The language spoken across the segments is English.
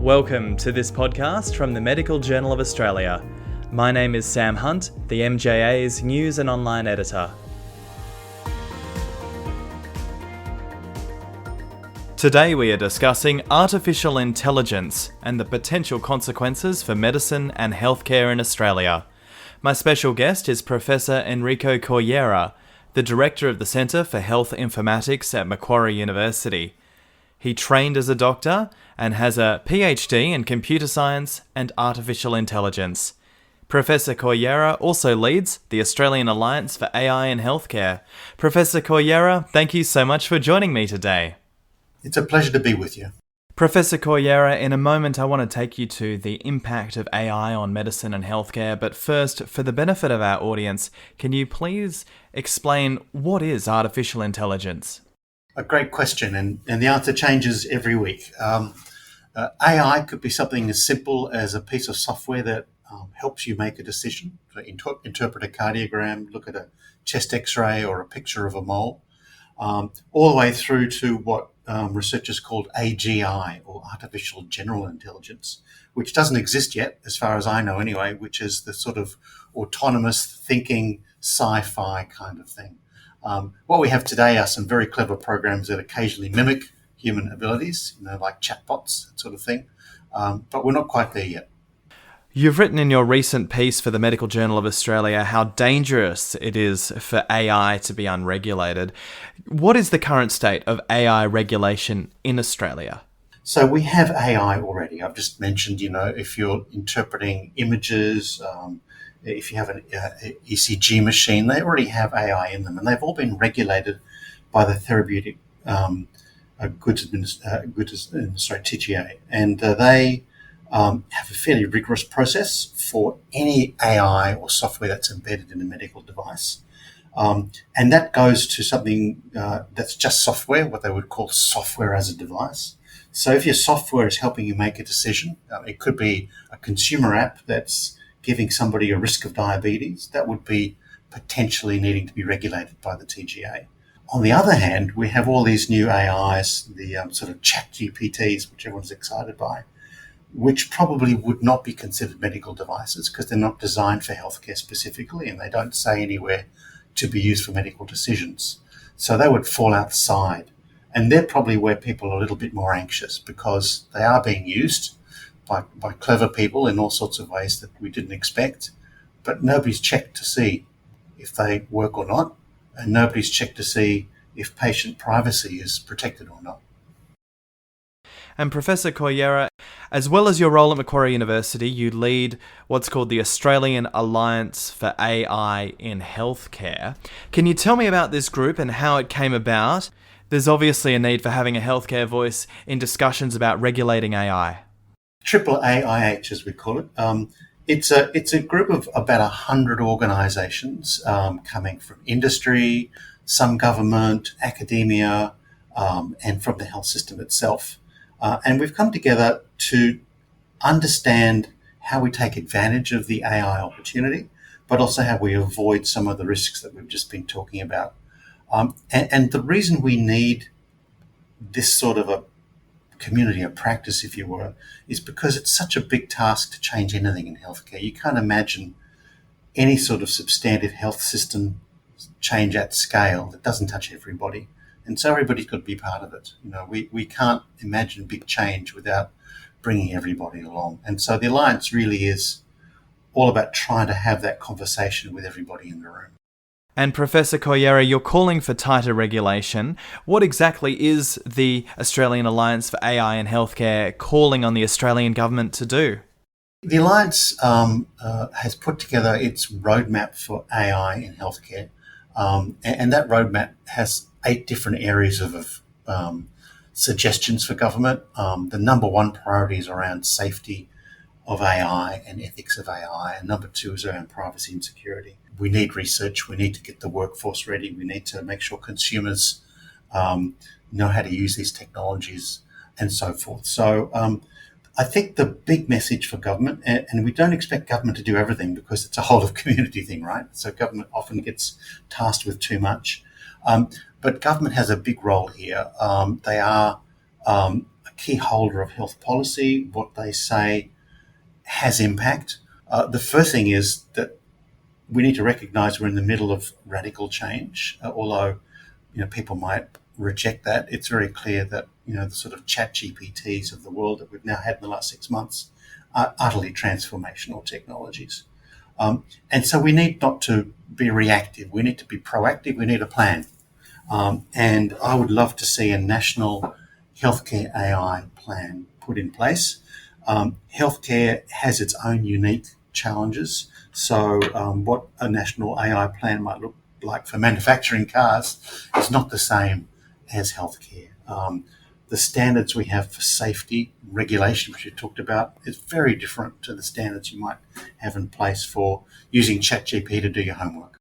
Welcome to this podcast from the Medical Journal of Australia. My name is Sam Hunt, the MJA's News and Online Editor. Today we are discussing artificial intelligence and the potential consequences for medicine and healthcare in Australia. My special guest is Professor Enrico Coiera, the Director of the Centre for Health Informatics at Macquarie University. He trained as a doctor and has a PhD in computer science and artificial intelligence. Professor Coiera also leads the Australian Alliance for AI in Healthcare. Professor Coiera, thank you so much for joining me today. It's a pleasure to be with you. Professor Coiera, in a moment I want to take you to the impact of AI on medicine and healthcare, but first, for the benefit of our audience, can you please explain what is artificial intelligence? A great question, and the answer changes every week. AI could be something as simple as a piece of software that helps you make a decision, interpret a cardiogram, look at a chest x-ray or a picture of a mole, all the way through to what researchers called AGI, or Artificial General Intelligence, which doesn't exist yet, as far as I know anyway, which is the sort of autonomous thinking sci-fi kind of thing. What we have today are some very clever programs that occasionally mimic human abilities, like chatbots, that sort of thing. But we're not quite there yet. You've written in your recent piece for the Medical Journal of Australia how dangerous it is for AI to be unregulated. What is the current state of AI regulation in Australia? So we have AI already. I've just mentioned, if you're interpreting images, if you have an ECG machine, they already have AI in them, and they've all been regulated by the Therapeutic Goods Administration, TGA, and they have a fairly rigorous process for any AI or software that's embedded in a medical device, and that goes to something that's just software, what they would call software as a device. So if your software is helping you make a decision, it could be a consumer app that's giving somebody a risk of diabetes, that would be potentially needing to be regulated by the TGA. On the other hand, we have all these new AIs, the sort of chat GPTs, which everyone's excited by, which probably would not be considered medical devices because they're not designed for healthcare specifically, and they don't say anywhere to be used for medical decisions. So they would fall outside. And they're probably where people are a little bit more anxious because they are being used by clever people in all sorts of ways that we didn't expect, but nobody's checked to see if they work or not, and nobody's checked to see if patient privacy is protected or not. And Professor Coiera, as well as your role at Macquarie University, you lead what's called the Australian Alliance for AI in Healthcare. Can you tell me about this group and how it came about? There's obviously a need for having a healthcare voice in discussions about regulating AI. AAIH, as we call it. It's a group of about 100 organisations coming from industry, some government, academia, and from the health system itself. And we've come together to understand how we take advantage of the AI opportunity, but also how we avoid some of the risks that we've just been talking about. And the reason we need this sort of a community of practice, if you were, is because it's such a big task to change anything in healthcare. You can't imagine any sort of substantive health system change at scale that doesn't touch everybody. And so everybody's got to be part of it. We can't imagine big change without bringing everybody along. And so the Alliance really is all about trying to have that conversation with everybody in the room. And Professor Coiera, you're calling for tighter regulation. What exactly is the Australian Alliance for AI in Healthcare calling on the Australian government to do? The Alliance has put together its roadmap for AI in healthcare, and that roadmap has 8 different areas of suggestions for government. The number one priority is around safety of AI and ethics of AI, and number 2 is around privacy and security. We need research, we need to get the workforce ready, we need to make sure consumers know how to use these technologies and so forth. So I think the big message for government, and we don't expect government to do everything because it's a whole of community thing, right? So government often gets tasked with too much. But government has a big role here. They are a key holder of health policy. What they say has impact. The first thing is that we need to recognise we're in the middle of radical change. Although people might reject that, it's very clear that the sort of chat GPTs of the world that we've now had in the last 6 months are utterly transformational technologies. And so we need not to be reactive. We need to be proactive. We need a plan. And I would love to see a national healthcare AI plan put in place. Healthcare has its own unique challenges. So what a national AI plan might look like for manufacturing cars is not the same as healthcare. The standards we have for safety, regulation, which you talked about, is very different to the standards you might have in place for using ChatGPT to do your homework.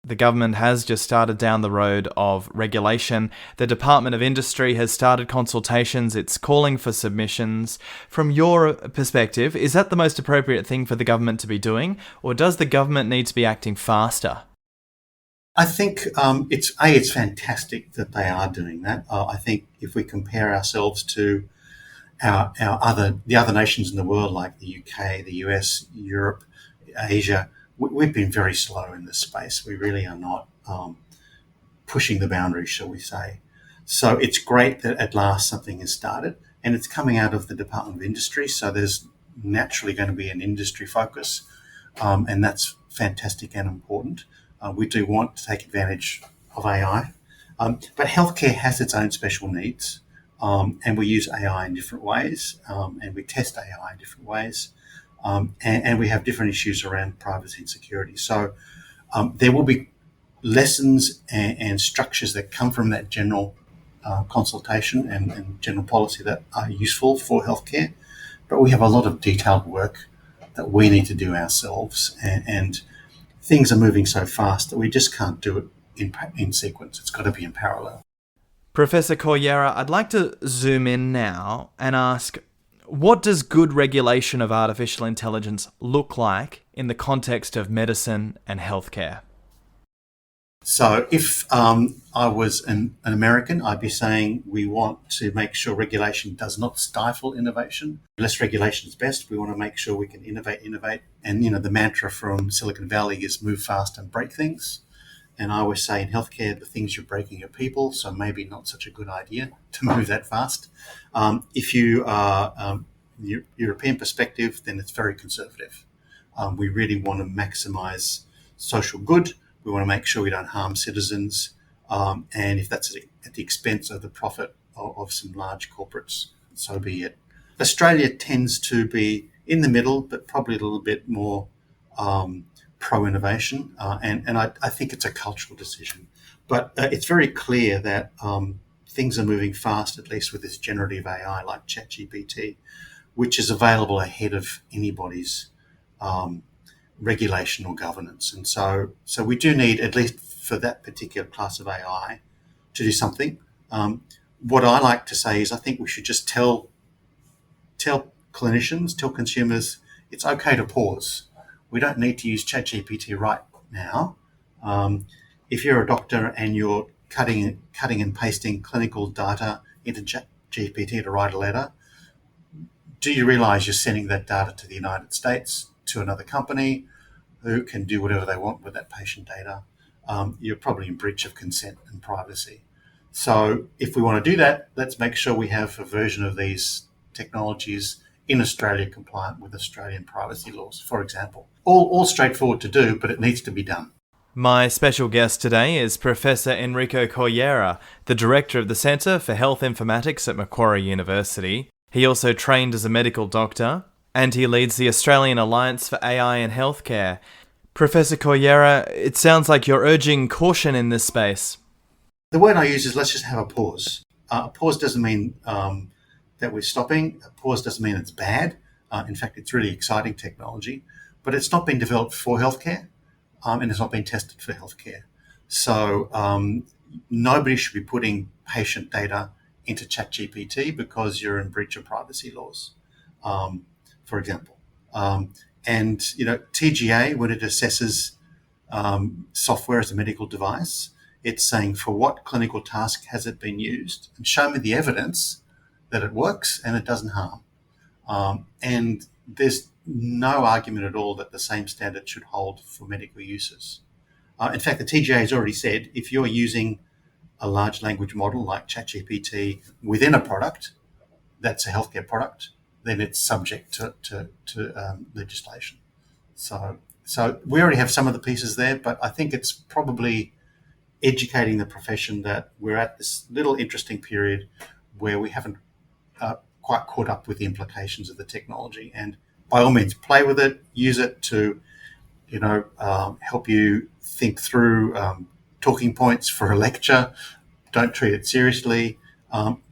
The government has just started down the road of regulation. The Department of Industry has started consultations. It's calling for submissions. From your perspective, is that the most appropriate thing for the government to be doing, or does the government need to be acting faster? I think it's fantastic that they are doing that. I think if we compare ourselves to the other nations in the world, like the UK, the US, Europe, Asia, we've been very slow in this space. We really are not pushing the boundaries, shall we say. So it's great that at last something has started, and it's coming out of the Department of Industry. So there's naturally going to be an industry focus, and that's fantastic and important. We do want to take advantage of AI, but healthcare has its own special needs, and we use AI in different ways, and we test AI in different ways, and we have different issues around privacy and security. So there will be lessons and structures that come from that general consultation and general policy that are useful for healthcare, but we have a lot of detailed work that we need to do ourselves, and things are moving so fast that we just can't do it in sequence. It's got to be in parallel. Professor Coiera, I'd like to zoom in now and ask, what does good regulation of artificial intelligence look like in the context of medicine and healthcare? So if I was an American, I'd be saying we want to make sure regulation does not stifle innovation. Less regulation is best. We want to make sure we can innovate. And, the mantra from Silicon Valley is move fast and break things. And I always say in healthcare, the things you're breaking are people, so maybe not such a good idea to move that fast. If you are European perspective, then it's very conservative. We really want to maximise social good. We want to make sure we don't harm citizens, and if that's at the expense of the profit of some large corporates, so be it. Australia tends to be in the middle, but probably a little bit more pro-innovation, and I think it's a cultural decision. But it's very clear that things are moving fast, at least with this generative AI like ChatGPT, which is available ahead of anybody's regulation or governance. And so we do need, at least for that particular class of AI, to do something. What I like to say is I think we should just tell clinicians, tell consumers, it's okay to pause. We don't need to use ChatGPT right now. If you're a doctor and you're cutting and pasting clinical data into ChatGPT to write a letter, do you realise you're sending that data to the United States, to another company who can do whatever they want with that patient data? You're probably in breach of consent and privacy. So if we want to do that, let's make sure we have a version of these technologies in Australia compliant with Australian privacy laws, for example. All straightforward to do, but it needs to be done. My special guest today is Professor Enrico Coiera, the Director of the Centre for Health Informatics at Macquarie University. He also trained as a medical doctor, and he leads the Australian Alliance for AI in Healthcare. Professor Coiera, it sounds like you're urging caution in this space. The word I use is let's just have a pause. A pause doesn't mean that we're stopping. A pause doesn't mean it's bad. In fact, it's really exciting technology, but it's not been developed for healthcare, and it's not been tested for healthcare. So nobody should be putting patient data into ChatGPT because you're in breach of privacy laws, for example. And TGA, when it assesses software as a medical device, it's saying for what clinical task has it been used, and show me the evidence that it works and it doesn't harm. And there's no argument at all that the same standard should hold for medical uses. In fact, the TGA has already said if you're using a large language model like ChatGPT within a product that's a healthcare product, then it's subject to legislation. So we already have some of the pieces there, but I think it's probably educating the profession that we're at this little interesting period where we haven't quite caught up with the implications of the technology. And by all means, play with it, use it to, help you think through talking points for a lecture. Don't treat it seriously.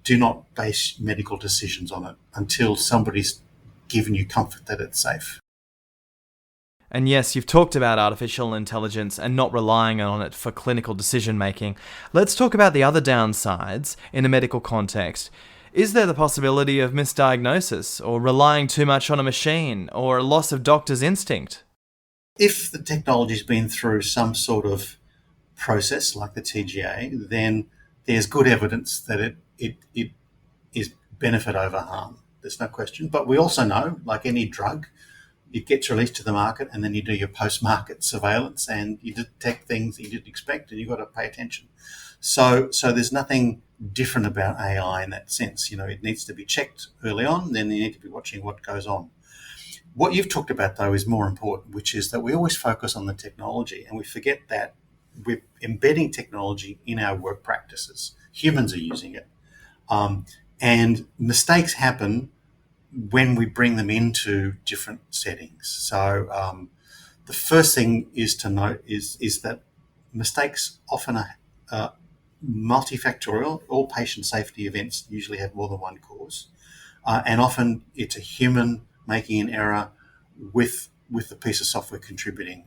Do not base medical decisions on it until somebody's given you comfort that it's safe. And yes, you've talked about artificial intelligence and not relying on it for clinical decision making. Let's talk about the other downsides in a medical context. Is there the possibility of misdiagnosis or relying too much on a machine or a loss of doctor's instinct? If the technology's been through some sort of process like the TGA, then there's good evidence that it is benefit over harm. There's no question. But we also know, like any drug, it gets released to the market and then you do your post-market surveillance and you detect things that you didn't expect and you've got to pay attention. So there's nothing different about AI in that sense. It needs to be checked early on, then you need to be watching what goes on. What you've talked about, though, is more important, which is that we always focus on the technology and we forget that we're embedding technology in our work practices. Humans are using it. And mistakes happen when we bring them into different settings. So the first thing is to note is that mistakes often are multifactorial. All patient safety events usually have more than one cause. And often it's a human making an error with the piece of software contributing.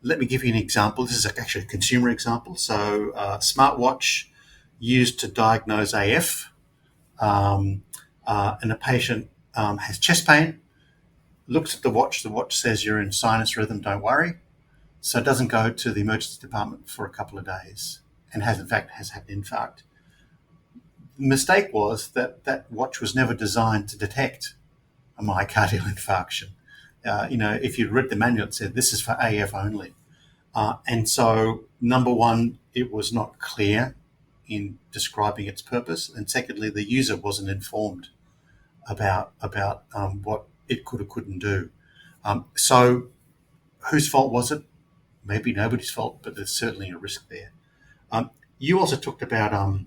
Let me give you an example. This is actually a consumer example. So smartwatch used to diagnose AF, and a patient has chest pain, looks at the watch says you're in sinus rhythm, don't worry. So it doesn't go to the emergency department for a couple of days and has had an infarct. The mistake was that watch was never designed to detect a myocardial infarction. If you'd read the manual, it said this is for AF only. And so, number one, it was not clear in describing its purpose. And secondly, the user wasn't informed about what it could or couldn't do. So whose fault was it? Maybe nobody's fault, but there's certainly a risk there. You also talked about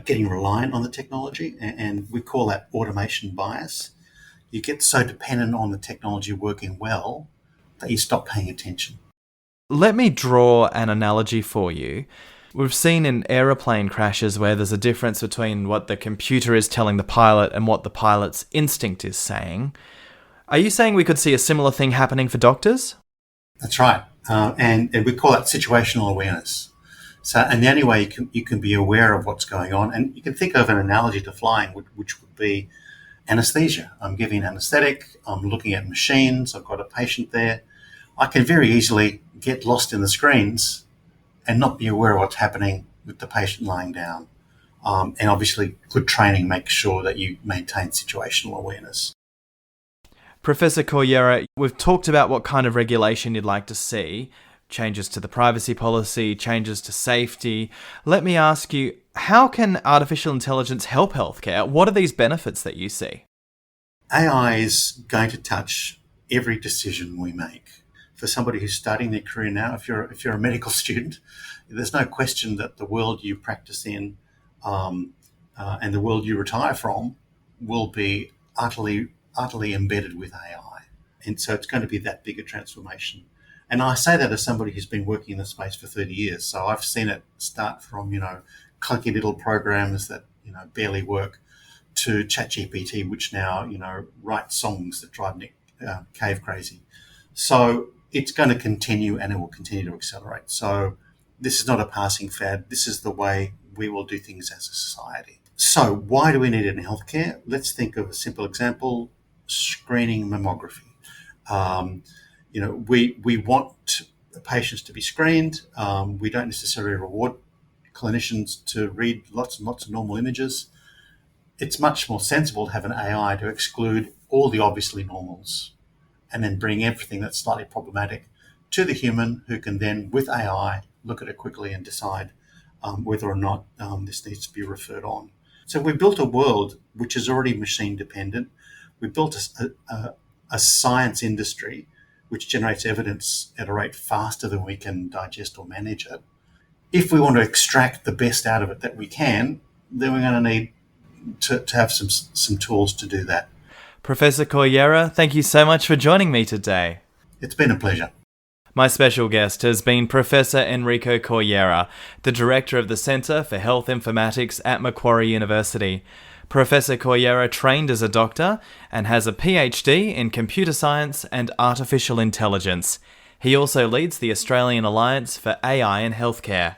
getting reliant on the technology, and we call that automation bias. You get so dependent on the technology working well that you stop paying attention. Let me draw an analogy for you. We've seen in aeroplane crashes where there's a difference between what the computer is telling the pilot and what the pilot's instinct is saying. Are you saying we could see a similar thing happening for doctors? That's right. And we call that situational awareness. So, and the only way you can be aware of what's going on, and you can think of an analogy to flying, which would be anesthesia. I'm giving anesthetic, I'm looking at machines, I've got a patient there. I can very easily get lost in the screens and not be aware of what's happening with the patient lying down. And obviously, good training makes sure that you maintain situational awareness. Professor Coiera, we've talked about what kind of regulation you'd like to see, changes to the privacy policy, changes to safety. Let me ask you, how can artificial intelligence help healthcare? What are these benefits that you see? AI is going to touch every decision we make. For somebody who's starting their career now, if you're a medical student, there's no question that the world you practice in and the world you retire from will be utterly embedded with AI. And so it's going to be that big a transformation. And I say that as somebody who's been working in the space for 30 years. So I've seen it start from, clunky little programs that, barely work to ChatGPT, which now, writes songs that drive Nick Cave crazy. So it's going to continue and it will continue to accelerate. So this is not a passing fad. This is the way we will do things as a society. So why do we need it in healthcare? Let's think of a simple example, screening mammography. We want patients to be screened. We don't necessarily reward clinicians to read lots and lots of normal images. it's much more sensible to have an AI to exclude all the obviously normals and then bring everything that's slightly problematic to the human, who can then, with AI, look at it quickly and decide whether or not this needs to be referred on. So we built a world which is already machine dependent. We built a science industry which generates evidence at a rate faster than we can digest or manage it. If we want to extract the best out of it that we can, then we're going to need to have some tools to do that. Professor Coiera, thank you so much for joining me today. It's been a pleasure. My special guest has been Professor Enrico Coiera, the Director of the Centre for Health Informatics at Macquarie University. Professor Coiera trained as a doctor and has a PhD in computer science and artificial intelligence. He also leads the Australian Alliance for AI in Healthcare.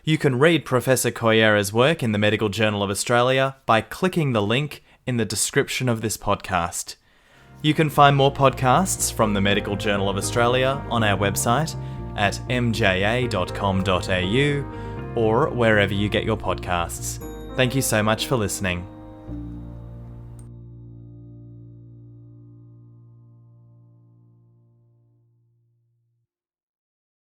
You can read Professor Coiera's work in the Medical Journal of Australia by clicking the link in the description of this podcast. You can find more podcasts from the Medical Journal of Australia on our website at mja.com.au or wherever you get your podcasts. Thank you so much for listening.